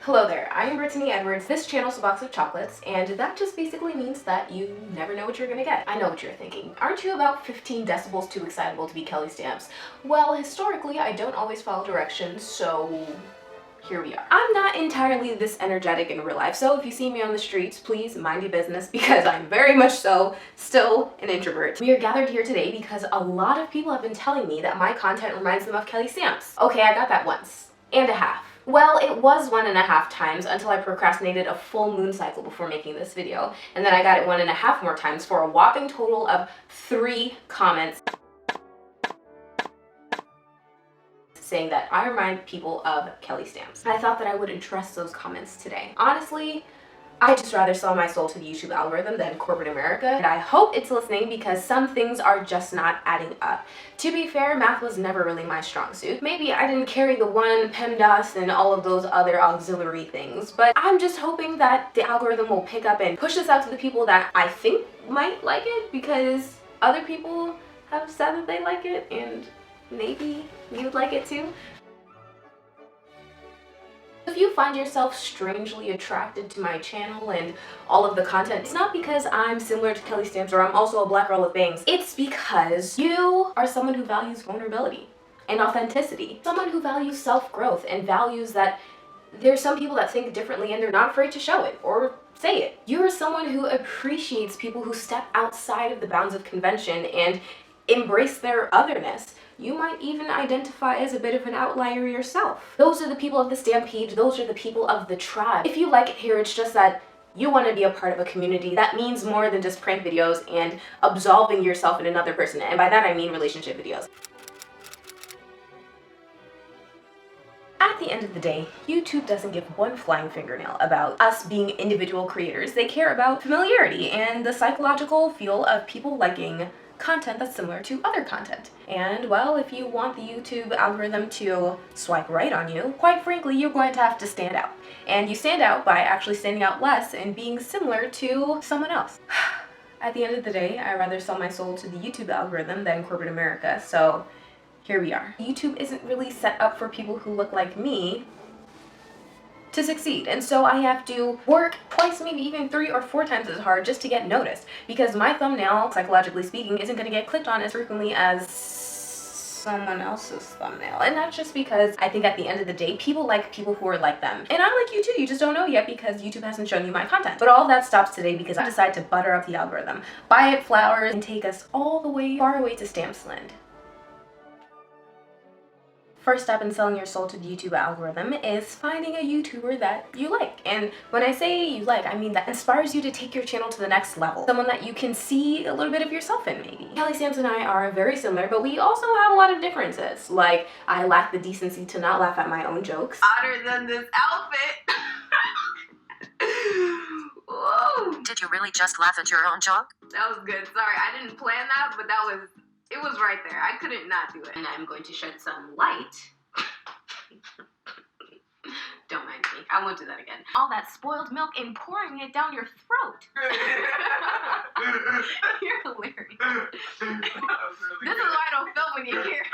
Hello there, I am Brittany Edwards. This channel's a box of chocolates, and that just basically means that you never know what you're gonna get. I know what you're thinking. Aren't you about 15 decibels too excitable to be 𝐀𝐔𝐓𝐄? Well, historically, I don't always follow directions, so here we are. I'm not entirely this energetic in real life, so if you see me on the streets, please mind your business because I'm very much so still an introvert. We are gathered here today because a lot of people have been telling me that my content reminds them of 𝐀𝐔𝐓𝐄. Okay, I got that once. And a half. Well, it was 1.5 times until I procrastinated a full moon cycle before making this video, and then I got it 1.5 more times for a whopping total of 3 comments saying that I remind people of 𝐀𝐔𝐓𝐄. I thought that I would address those comments today. Honestly, I'd just rather sell my soul to the YouTube algorithm than corporate America, and I hope it's listening because some things are just not adding up. To be fair, math was never really my strong suit. Maybe I didn't carry the one PEMDAS and all of those other auxiliary things, but I'm just hoping that the algorithm will pick up and push this out to the people that I think might like it, because other people have said that they like it, and maybe you'd like it too. If you find yourself strangely attracted to my channel and all of the content, it's not because I'm similar to 𝐀𝐔𝐓𝐄 or I'm also a black girl with bangs. It's because you are someone who values vulnerability and authenticity. Someone who values self-growth and values that there's some people that think differently and they're not afraid to show it or say it. You're someone who appreciates people who step outside of the bounds of convention and embrace their otherness. You might even identify as a bit of an outlier yourself. Those are the people of the stampede. Those are the people of the tribe. If you like it here, it's just that you want to be a part of a community. That means more than just prank videos and absolving yourself in another person. And by that I mean relationship videos. At the end of the day, YouTube doesn't give one flying fingernail about us being individual creators. They care about familiarity and the psychological feel of people liking content that's similar to other content. And well, if you want the YouTube algorithm to swipe right on you, quite frankly, you're going to have to stand out. And you stand out by actually standing out less and being similar to someone else. At the end of the day, I'd rather sell my soul to the YouTube algorithm than corporate America, so here we are. YouTube isn't really set up for people who look like me to succeed, and so I have to work twice, maybe even 3 or 4 times as hard just to get noticed, because my thumbnail, psychologically speaking, isn't going to get clicked on as frequently as someone else's thumbnail. And that's just because I think at the end of the day, people like people who are like them. And I like you too, you just don't know yet because YouTube hasn't shown you my content. But all that stops today because I decided to butter up the algorithm, buy it flowers, and take us all the way far away to Stamps Land. First step in selling your soul to the YouTube algorithm is finding a YouTuber that you like. And when I say you like, I mean that inspires you to take your channel to the next level. Someone that you can see a little bit of yourself in, maybe. 𝐀𝐔𝐓𝐄 and I are very similar, but we also have a lot of differences. Like, I lack the decency to not laugh at my own jokes. Other than this outfit. Whoa. Did you really just laugh at your own joke? That was good. Sorry, I didn't plan that, but it was right there. I couldn't not do it. And I'm going to shed some light. Don't mind me. I won't do that again. All that spoiled milk and pouring it down your throat. You're hilarious. This is why I don't film when you're here.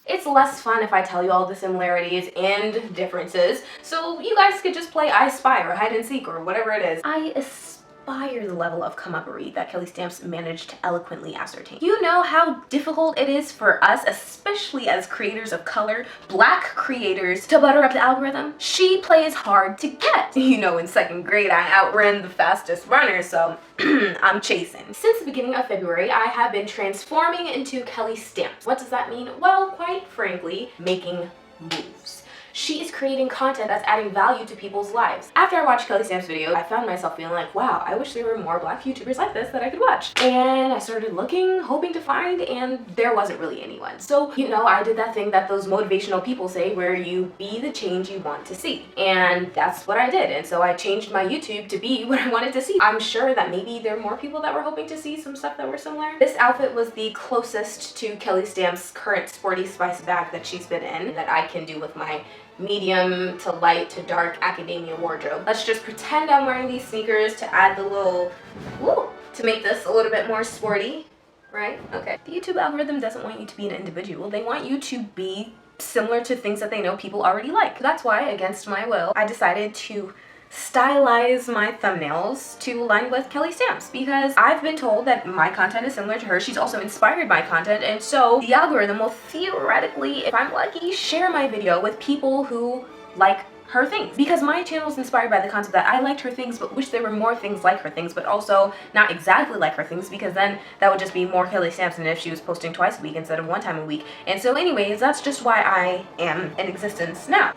It's less fun if I tell you all the similarities and differences, so you guys could just play I Spy or hide and seek or whatever it is. I aspire the level of come-uppery that 𝐀𝐔𝐓𝐄 managed to eloquently ascertain. You know how difficult it is for us, especially as creators of color, black creators, to butter up the algorithm? She plays hard to get. You know, in 2nd grade, I outran the fastest runner, so I'm chasing. Since the beginning of February, I have been transforming into 𝐀𝐔𝐓𝐄. What does that mean? Well, quite frankly, making moves. She is creating content that's adding value to people's lives. After I watched 𝐀𝐔𝐓𝐄's video, I found myself feeling like, wow, I wish there were more black YouTubers like this that I could watch. And I started looking, hoping to find, and there wasn't really anyone. So, you know, I did that thing that those motivational people say where you be the change you want to see. And that's what I did. And so I changed my YouTube to be what I wanted to see. I'm sure that maybe there are more people that were hoping to see some stuff that were similar. This outfit was the closest to 𝐀𝐔𝐓𝐄's current sporty spice bag that she's been in that I can do with my medium to light to dark academia wardrobe. Let's just pretend I'm wearing these sneakers to add the little, woo, to make this a little bit more sporty, right? Okay. The YouTube algorithm doesn't want you to be an individual. They want you to be similar to things that they know people already like. That's why, against my will, I decided to stylize my thumbnails to align with 𝐀𝐔𝐓𝐄 because I've been told that my content is similar to her. She's also inspired my content, and so the algorithm will theoretically, if I'm lucky, share my video with people who like her things, because my channel is inspired by the concept that I liked her things but wish there were more things like her things, but also not exactly like her things, because then that would just be more 𝐀𝐔𝐓𝐄 than if she was posting twice a week instead of one time a week. And so anyways, that's just why I am in existence now.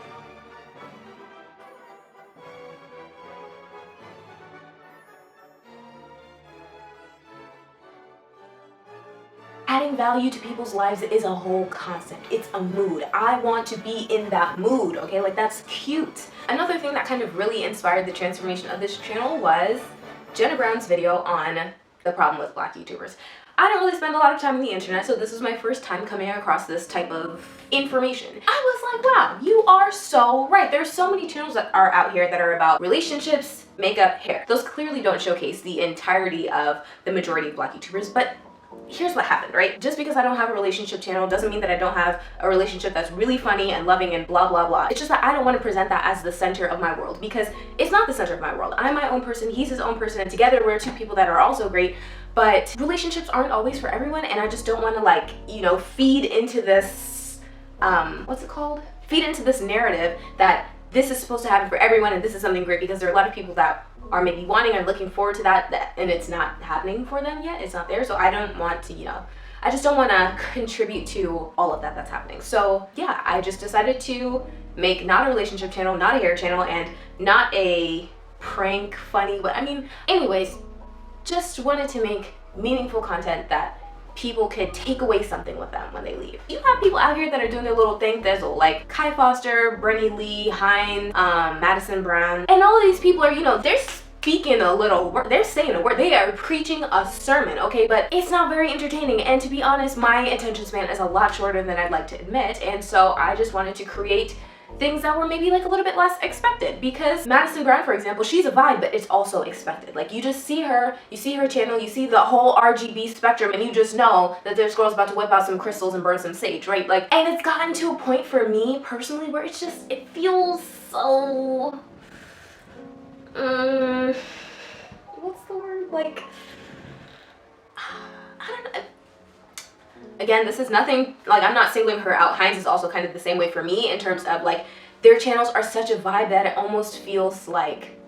Adding value to people's lives is a whole concept. It's a mood. I want to be in that mood, okay? Like, that's cute. Another thing that kind of really inspired the transformation of this channel was Jenna Brown's video on the problem with Black YouTubers. I don't really spend a lot of time on the internet, so this was my first time coming across this type of information. I was like, wow, you are so right. There's so many channels that are out here that are about relationships, makeup, hair. Those clearly don't showcase the entirety of the majority of Black YouTubers, but here's what happened, right? Just because I don't have a relationship channel doesn't mean that I don't have a relationship that's really funny and loving and blah, blah, blah. It's just that I don't want to present that as the center of my world, because it's not the center of my world. I'm my own person, he's his own person, and together we're two people that are also great, but relationships aren't always for everyone, and I just don't want to, like, you know, feed into this, what's it called? Feed into this narrative that this is supposed to happen for everyone and this is something great, because there are a lot of people that are maybe wanting or looking forward to that and it's not happening for them yet. It's not there. So I don't want to, you know, I just don't want to contribute to all of that that's happening. So yeah, I just decided to make not a relationship channel, not a hair channel, and not a prank funny, but I mean, anyways, just wanted to make meaningful content that people could take away something with them when they leave. You have people out here that are doing their little thing thizzle, like Kai Foster, Brittany Lee, Hines, Madison Brown, and all of these people are, you know, they're speaking a little word, they're saying a word, they are preaching a sermon, okay? But it's not very entertaining, and to be honest, my attention span is a lot shorter than I'd like to admit, and so I just wanted to create things that were maybe like a little bit less expected, because Madison Brown, for example, she's a vibe, but it's also expected. Like, you just see her, you see her channel, you see the whole RGB spectrum, and you just know that this girl's about to whip out some crystals and burn some sage, right? Like, and it's gotten to a point for me personally where it's just, it feels so, what's the word? Like, I don't know. Again, this is nothing, like, I'm not singling her out. Hines is also kind of the same way for me in terms of, like, their channels are such a vibe that it almost feels like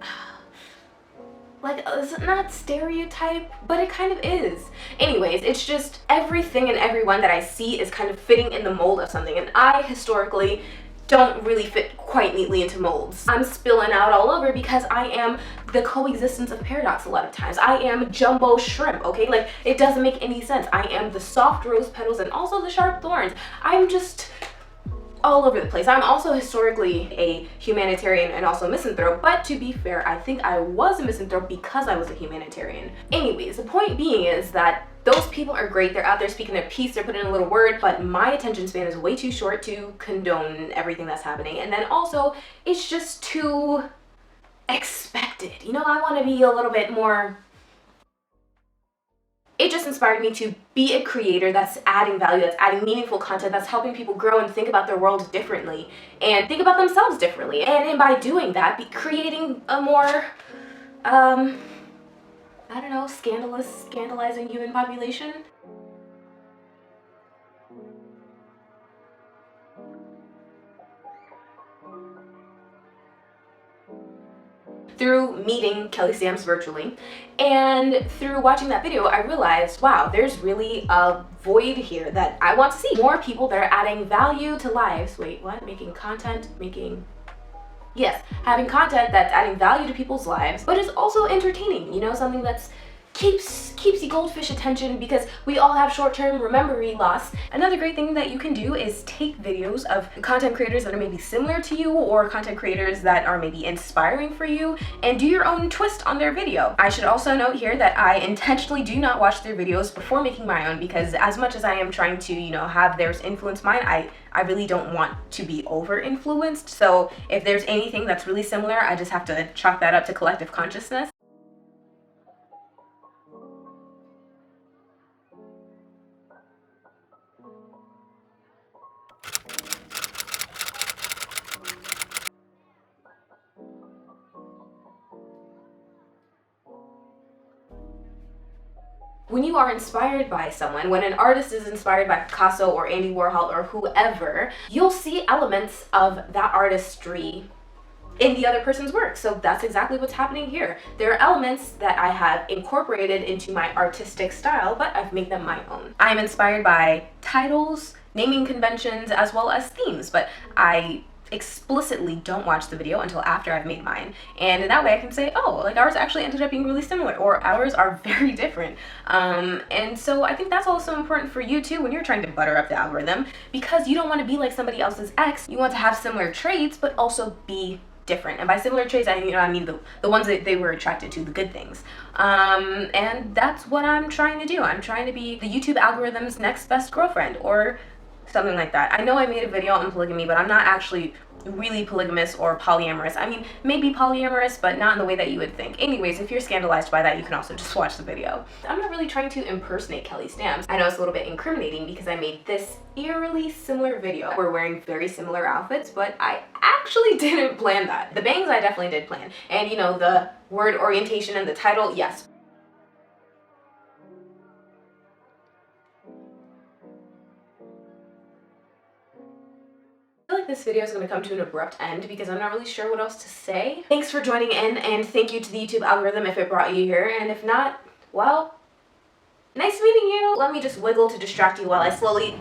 it's not stereotype, but it kind of is. Anyways, it's just everything and everyone that I see is kind of fitting in the mold of something, and I historically don't really fit quite neatly into molds. I'm spilling out all over because I am the coexistence of paradox a lot of times. I am jumbo shrimp, okay? Like, it doesn't make any sense. I am the soft rose petals and also the sharp thorns. I'm just all over the place. I'm also historically a humanitarian and also a misanthrope, but to be fair, I think I was a misanthrope because I was a humanitarian. Anyways, the point being is that those people are great. They're out there speaking their piece, they're putting in a little word, but my attention span is way too short to condone everything that's happening. And then also, it's just too expected. You know, I want to be a little bit more. It just inspired me to be a creator that's adding value, that's adding meaningful content, that's helping people grow and think about their world differently and think about themselves differently. And by doing that, be creating a more, I don't know, scandalizing human population. Through meeting 𝐀𝐔𝐓𝐄 virtually and through watching that video, I realized, wow, there's really a void here that I want to see. More people that are adding value to lives. Wait, what? Making content, yes, having content that's adding value to people's lives, but is also entertaining, you know, something that's keeps the goldfish attention, because we all have short-term memory loss. Another great thing that you can do is take videos of content creators that are maybe similar to you or content creators that are maybe inspiring for you and do your own twist on their video. I should also note here that I intentionally do not watch their videos before making my own, because as much as I am trying to, you know, have theirs influence mine, I really don't want to be over-influenced. So if there's anything that's really similar, I just have to chalk that up to collective consciousness. when you are inspired by someone, when an artist is inspired by Picasso or Andy Warhol or whoever, you'll see elements of that artistry in the other person's work. So that's exactly what's happening here. There are elements that I have incorporated into my artistic style, but I've made them my own. I'm inspired by titles, naming conventions, as well as themes, but I explicitly don't watch the video until after I've made mine, and in that way I can say, oh, like ours actually ended up being really similar, or ours are very different. And so I think that's also important for you too when you're trying to butter up the algorithm, because you don't want to be like somebody else's ex. You want to have similar traits but also be different. And by similar traits, I mean the ones that they were attracted to, the good things. And that's what I'm trying to do. I'm trying to be the YouTube algorithm's next best girlfriend, or something like that. I know I made a video on polygamy, but I'm not actually really polygamous or polyamorous. I mean, maybe polyamorous, but not in the way that you would think. Anyways, if you're scandalized by that, you can also just watch the video. I'm not really trying to impersonate Kelly Stamps. I know it's a little bit incriminating because I made this eerily similar video. We're wearing very similar outfits, but I actually didn't plan that. The bangs I definitely did plan. And you know, the word orientation and the title, yes. I feel like this video is going to come to an abrupt end because I'm not really sure what else to say. Thanks for joining in, and thank you to the YouTube algorithm if it brought you here, and if not, well, nice meeting you. Let me just wiggle to distract you while I slowly